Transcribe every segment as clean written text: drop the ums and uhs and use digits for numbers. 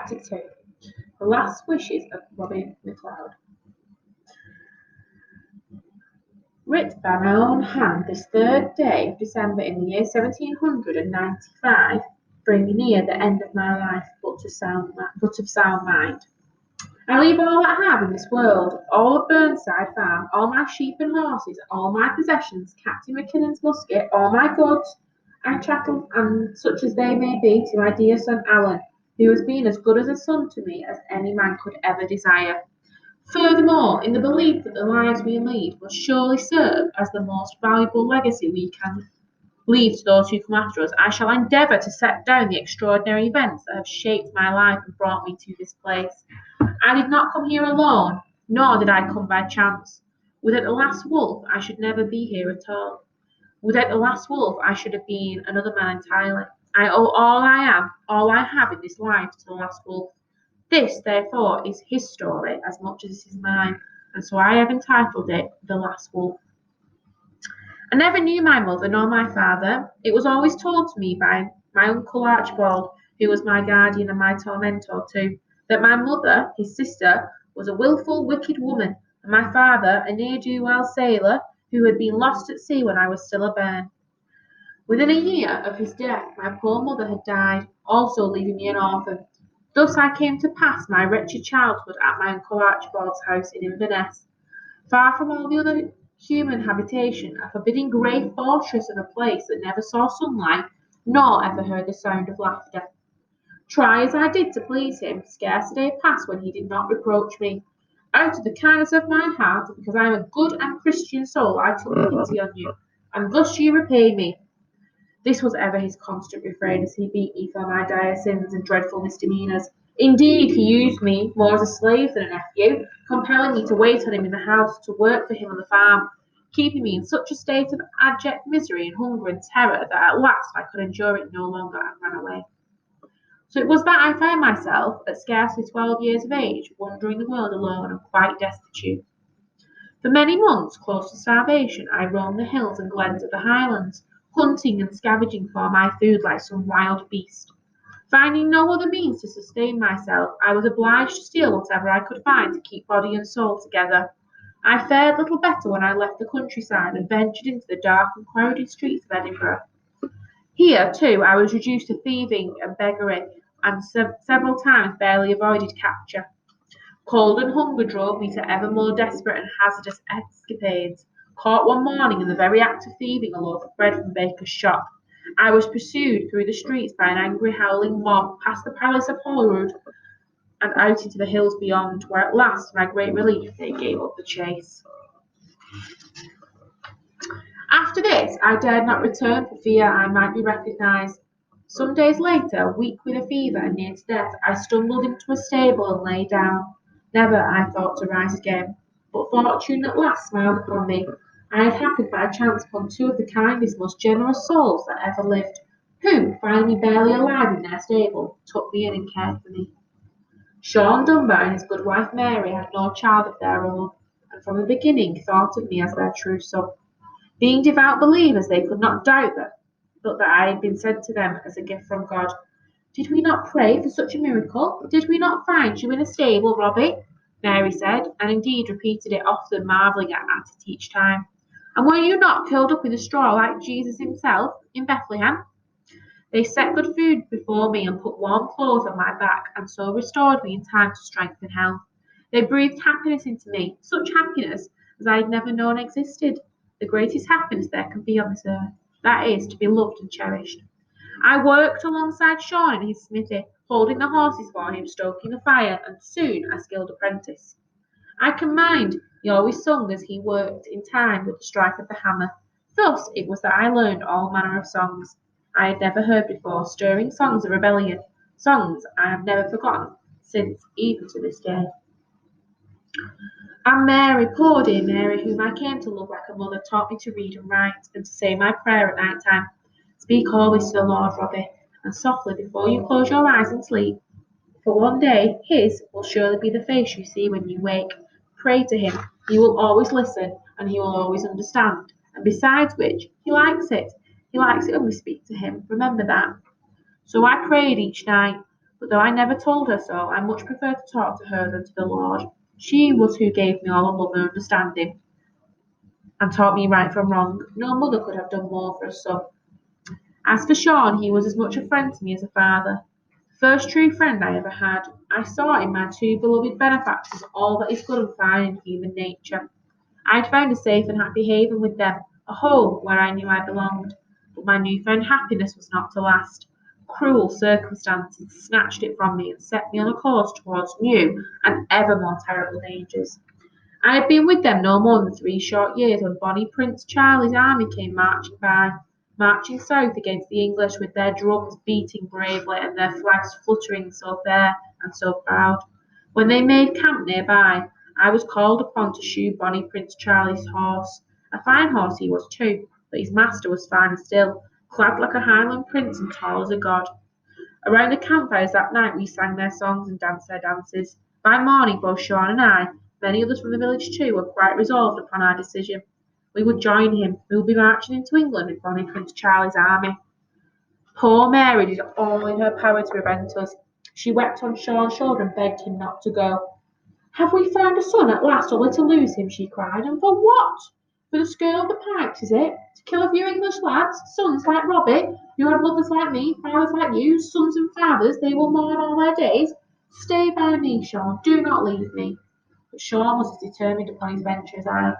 Chapter 2. The Last Wishes of Robbie McLeod. Writ by my own hand this 3rd day of December in the year 1795, bringing near the end of my life, but of sound mind. I leave all that I have in this world, all of Burnside Farm, all my sheep and horses, all my possessions, Captain Mackinnon's musket, all my goods and chattel, and such as they may be, to my dear son Alan, who has been as good as a son to me as any man could ever desire. Furthermore, in the belief that the lives we lead will surely serve as the most valuable legacy we can leave to those who come after us, I shall endeavour to set down the extraordinary events that have shaped my life and brought me to this place. I did not come here alone, nor did I come by chance. Without the last wolf, I should never be here at all. Without the last wolf, I should have been another man entirely. I owe all I am, all I have in this life to the last wolf. This, therefore, is his story as much as it is mine, and so I have entitled it The Last Wolf. I never knew my mother nor my father. It was always told to me by my uncle Archibald, who was my guardian and my tormentor too, that my mother, his sister, was a wilful, wicked woman, and my father a ne'er-do-well sailor who had been lost at sea when I was still a bairn. Within a year of his death, my poor mother had died, also leaving me an orphan. Thus I came to pass my wretched childhood at my uncle Archibald's house in Inverness, far from all the other human habitation, a forbidding grey fortress of a place that never saw sunlight, nor ever heard the sound of laughter. Try as I did to please him, scarce a day passed when he did not reproach me. Out of the kindness of my heart, and because I am a good and Christian soul, I took pity on you, and thus you repay me. This was ever his constant refrain as he beat me for my dire sins and dreadful misdemeanours. Indeed, he used me more as a slave than a nephew, compelling me to wait on him in the house, to work for him on the farm, keeping me in such a state of abject misery and hunger and terror that at last I could endure it no longer and ran away. So it was that I found myself, at scarcely 12 years of age, wandering the world alone and quite destitute. For many months, close to starvation, I roamed the hills and glens of the Highlands, hunting and scavenging for my food like some wild beast. Finding no other means to sustain myself, I was obliged to steal whatever I could find to keep body and soul together. I fared little better when I left the countryside and ventured into the dark and crowded streets of Edinburgh. Here, too, I was reduced to thieving and beggary, and several times barely avoided capture. Cold and hunger drove me to ever more desperate and hazardous escapades. Caught one morning in the very act of thieving a loaf of bread from a baker's shop, I was pursued through the streets by an angry howling mob, past the palace of Holyrood, and out into the hills beyond, where at last, to my great relief, they gave up the chase. After this, I dared not return for fear I might be recognised. Some days later, weak with a fever and near to death, I stumbled into a stable and lay down. Never, I thought, to rise again. But fortune at last smiled upon me. I had happened by chance upon two of the kindest, most generous souls that ever lived, who, finding me barely alive in their stable, took me in and cared for me. Sean Dunbar and his good wife Mary had no child of their own, and from the beginning thought of me as their true son. Being devout believers, they could not doubt but that I had been sent to them as a gift from God. Did we not pray for such a miracle? Did we not find you in a stable, Robbie? Mary said, and indeed repeated it often, marvelling at it each time. And were you not curled up in the straw like Jesus himself in Bethlehem? They set good food before me and put warm clothes on my back, and so restored me in time to strength and health. They breathed happiness into me, such happiness as I had never known existed. The greatest happiness there can be on this earth, that is, to be loved and cherished. I worked alongside Sean in his smithy, holding the horses for him, stoking the fire, and soon a skilled apprentice. I can mind he always sung as he worked in time with the strike of the hammer. Thus it was that I learned all manner of songs I had never heard before, stirring songs of rebellion, songs I have never forgotten since, even to this day. And Mary, poor dear Mary, whom I came to love like a mother, taught me to read and write, and to say my prayer at night time. Speak always to the Lord, Robbie, and softly before you close your eyes and sleep. For one day his will surely be the face you see when you wake. Pray to him, he will always listen, and he will always understand. And besides which, he likes it. He likes it when we speak to him, remember that. So I prayed each night, But though I never told her so, I much preferred to talk to her than to the Lord. She was who gave me all the love and understanding, and taught me right from wrong. No mother could have done more for a son. As for Sean, he was as much a friend to me as a father. The first true friend I ever had. I saw in my two beloved benefactors all that is good and fine in human nature. I had found a safe and happy haven with them, a home where I knew I belonged. But my newfound happiness was not to last. Cruel circumstances snatched it from me and set me on a course towards new and ever more terrible dangers. I had been with them no more than 3 short years when bonny Prince Charlie's army came marching by, marching south against the English with their drums beating bravely and their flags fluttering so fair and so proud. When they made camp nearby, I was called upon to shoe bonny Prince Charlie's horse. A fine horse he was too, but his master was finer still, clad like a Highland prince and tall as a god. Around the campfires that night we sang their songs and danced their dances. By morning both Sean and I, many others from the village too, were quite resolved upon our decision. We would join him. We would be marching into England with bonny Prince Charlie's army. Poor Mary did all in her power to prevent us. She wept on Sean's shoulder and begged him not to go. "Have we found a son at last, only to lose him?" she cried. "And for what? For the skirt of the pipes, is it? To kill a few English lads, sons like Robbie, who had mothers like me, fathers like you, sons and fathers they will mourn all their days? Stay by me, Sean, do not leave me." But Sean was as determined upon his venture as I.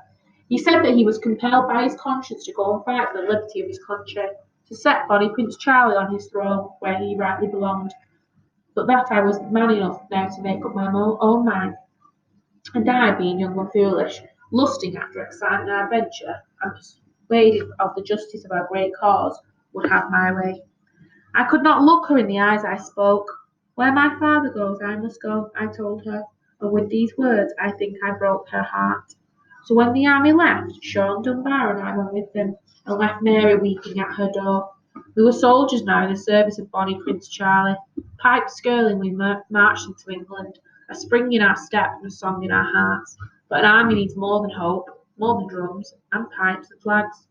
He said that he was compelled by his conscience to go and fight for the liberty of his country, to set bonny Prince Charlie on his throne where he rightly belonged, but that I was man enough now to make up my own mind. And I, being young and foolish, lusting after excitement and adventure, and persuaded of the justice of our great cause, would have my way. I could not look her in the eyes I spoke. "Where my father goes, I must go," I told her, and with these words I think I broke her heart. So when the army left, Sean Dunbar and I went with them, and left Mary weeping at her door. We were soldiers now in the service of bonny Prince Charlie. Pipes skirling, we marched into England, a spring in our step and a song in our hearts. But an army needs more than hope, more than drums, and pipes and flags.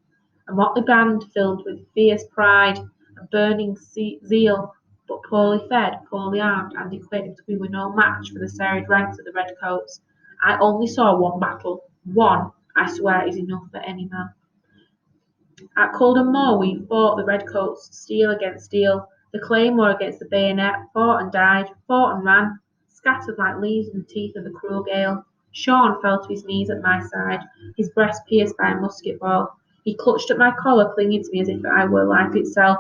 A motley band filled with fierce pride and burning zeal, but poorly fed, poorly armed, and equipped, we were no match for the serried ranks of the redcoats. I only saw one battle. One, I swear, is enough for any man. At Culloden Moor we fought the redcoats, steel against steel, the claymore against the bayonet, fought and died, fought and ran, scattered like leaves in the teeth of the cruel gale. Sean fell to his knees at my side, his breast pierced by a musket ball. He clutched at my collar, clinging to me as if I were life itself.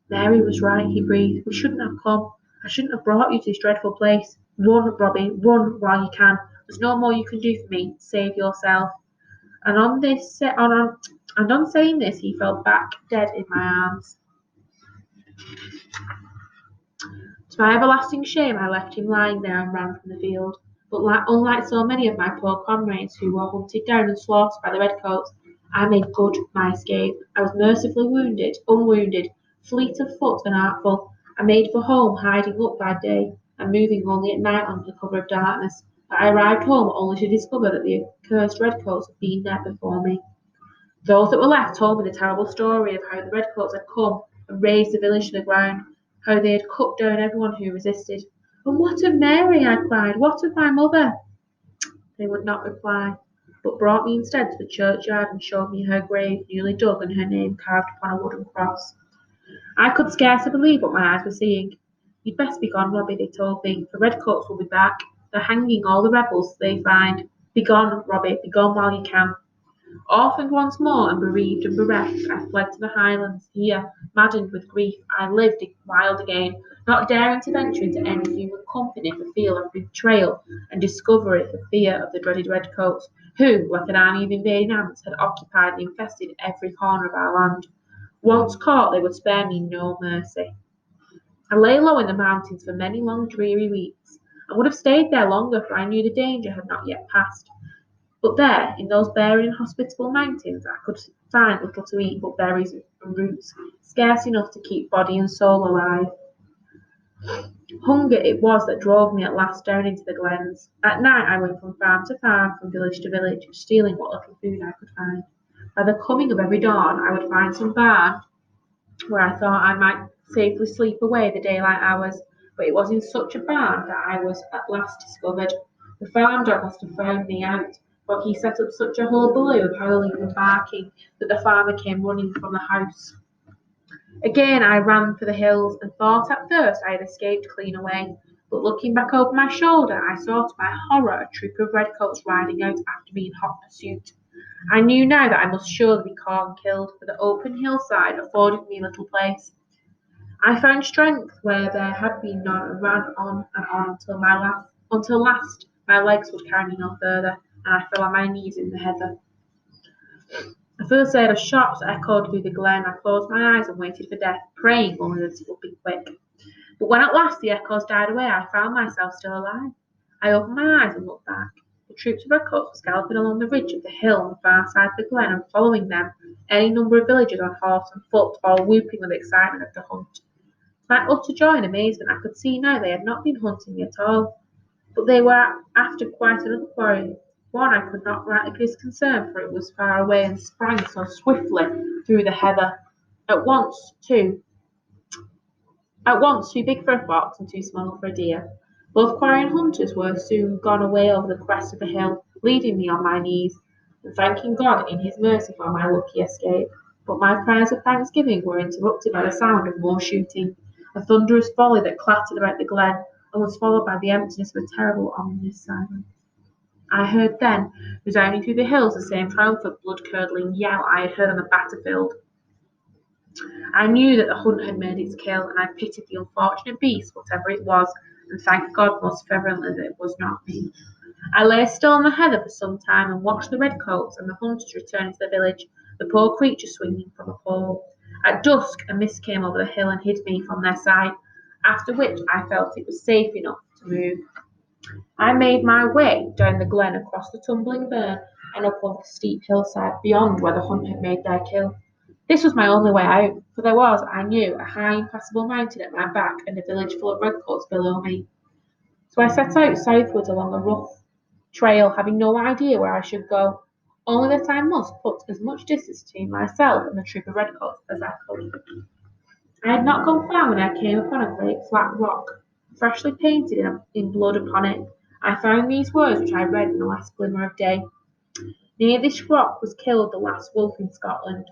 "Mary was right," he breathed. "We shouldn't have come. I shouldn't have brought you to this dreadful place. Run, Robbie, run while you can. There's no more you can do for me. Save yourself." And on saying this, he fell back dead in my arms. To my everlasting shame, I left him lying there and ran from the field. But unlike so many of my poor comrades who were hunted down and slaughtered by the redcoats, I made good my escape. I was mercifully unwounded, fleet of foot and artful. I made for home, hiding up by day, and moving only at night under cover of darkness. But I arrived home only to discover that the accursed redcoats had been there before me. Those that were left told me the terrible story of how the redcoats had come and razed the village to the ground, how they had cut down everyone who resisted. "And what of Mary?" I cried. "What of my mother?" They would not reply, but brought me instead to the churchyard and showed me her grave newly dug and her name carved upon a wooden cross. I could scarcely believe what my eyes were seeing. "You'd best be gone, Robbie," they told me. "The redcoats will be back. They're hanging all the rebels they find. Be gone, Robbie, be gone while you can." Orphaned once more and bereaved and bereft, I fled to the Highlands. Here, maddened with grief, I lived wild again, not daring to venture into any human company for fear of betrayal and discovery, for fear of the dreaded redcoats, who, like an army of invading ants, had occupied and infested every corner of our land. Once caught, they would spare me no mercy. I lay low in the mountains for many long dreary weeks. I would have stayed there longer, for I knew the danger had not yet passed. But there, in those bare and inhospitable mountains, I could find little to eat but berries and roots, scarce enough to keep body and soul alive. Hunger it was that drove me at last down into the glens. At night I went from farm to farm, from village to village, stealing what little food I could find. By the coming of every dawn I would find some barn where I thought I might safely sleep away the daylight hours. but it was in such a barn that I was at last discovered. The farm dog must have found me out, for he set up such a hullabaloo of howling and barking that the farmer came running from the house. Again I ran for the hills, and thought at first I had escaped clean away. But looking back over my shoulder, I saw to my horror a troop of redcoats riding out after me in hot pursuit. I knew now that I must surely be caught and killed, for the open hillside afforded me little place. I found strength where there had been none, and ran on and on until last my legs would carry me no further, and I fell on my knees in the heather. The first sound of shots echoed through the glen. I closed my eyes and waited for death, praying only that it would be quick. But when at last the echoes died away, I found myself still alive. I opened my eyes and looked back. The troops of redcoats were galloping along the ridge of the hill on the far side of the glen, and following them, any number of villagers on horse and foot, all whooping with excitement of the hunt. To my utter joy and amazement, I could see now they had not been hunting me at all, but they were after quite another quarry. One I could not rightly discern, for it was far away and sprang so swiftly through the heather. At once, too, at once too big for a fox and too small for a deer. Both quarry and hunters were soon gone away over the crest of the hill, leaving me on my knees, and thanking God in his mercy for my lucky escape. But my prayers of thanksgiving were interrupted by the sound of more shooting, a thunderous volley that clattered about the glen, and was followed by the emptiness of a terrible, ominous silence. I heard then, resounding through the hills, the same triumphant, blood-curdling yell I had heard on the battlefield. I knew that the hunt had made its kill, and I pitied the unfortunate beast, whatever it was, and thanked God most fervently that it was not me. I lay still on the heather for some time, and watched the redcoats and the hunters returning to the village, the poor creature swinging from a pole. At dusk a mist came over the hill and hid me from their sight, after which I felt it was safe enough to move. I made my way down the glen, across the tumbling burn, and up on the steep hillside beyond where the hunt had made their kill. This was my only way out, for there was, I knew, a high impassable mountain at my back and a village full of redcoats below me. So I set out southwards along a rough trail, having no idea where I should go, only that I must put as much distance between myself and the troop of redcoats as I could. I had not gone far when I came upon a great flat rock, freshly painted in blood upon it. I found these words which I read in the last glimmer of day. Near this rock was killed the last wolf in Scotland.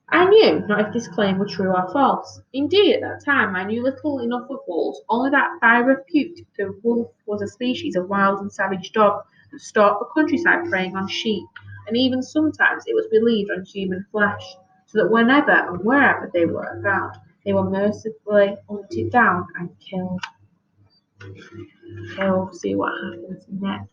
I knew not if this claim were true or false. Indeed, at that time I knew little enough of wolves, only that by repute the wolf was a species of wild and savage dog that stalked the countryside preying on sheep, and even sometimes it was believed on human flesh, so that whenever and wherever they were found, they were mercifully hunted down and killed. Okay, we'll see what happens next.